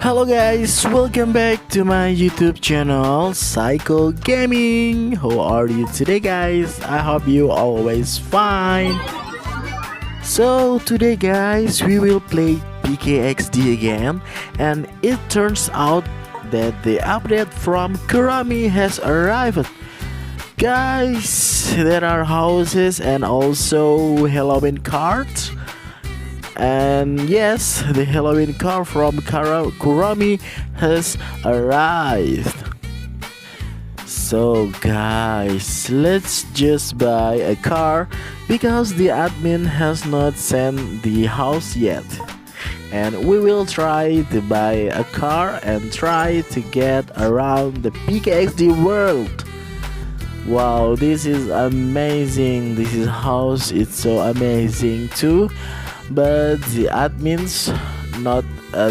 Hello guys, welcome back to my YouTube channel Psycho Gaming. How are you today guys? I hope you always fine. So today guys, we will play PKXD again, and it turns out that the update from Kurami has arrived. Guys, there are houses and also Halloween cards. And yes, the Halloween car from Kurami has arrived. So guys, let's just buy a car because the admin has not sent the house yet. And we will try to buy a car and try to get around the PKXD world. Wow, this is amazing. This is house, it's so amazing too. But the admins not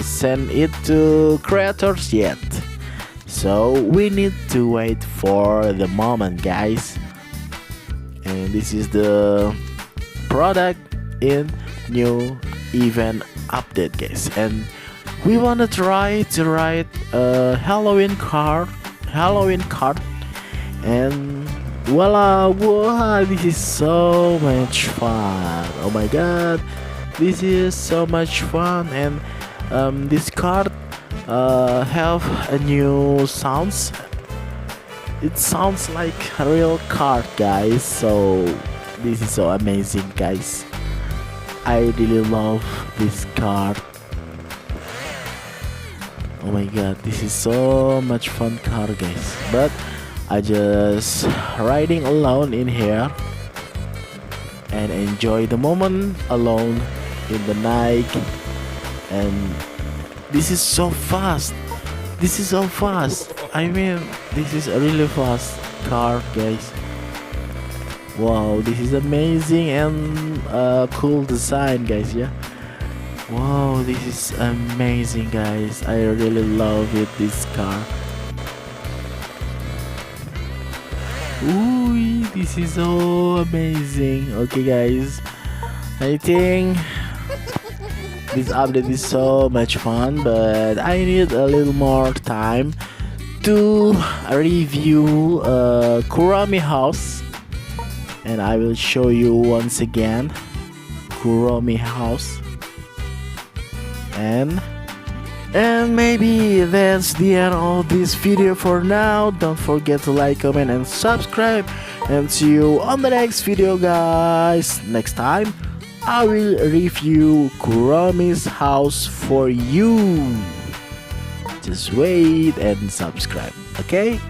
send it to creators yet, so we need to wait for the moment guys. And this is the product in new event update guys, and we wanna try to write a Halloween card, and voila, this is so much fun. Oh my god, this is so much fun. And this card have a new sounds. It sounds like a real card guys, so this is so amazing guys. I really love this card. Oh my god, this is so much fun card guys. But I just riding alone in here and enjoy the moment alone in the night. And this is so fast. This is so fast. I mean, this is a really fast car guys. Wow, this is amazing and cool design guys. Yeah, wow, this is amazing guys. I really love it, this car. Ooh, this is so amazing. Okay guys, I think this update is so much fun, but I need a little more time to review Kurami house, and I will show you once again Kurami house. And maybe that's the end of this video for now. Don't forget to like, comment and subscribe, and see you on the next video guys. Next time I will review Kurami's house for you. Just wait and subscribe, okay?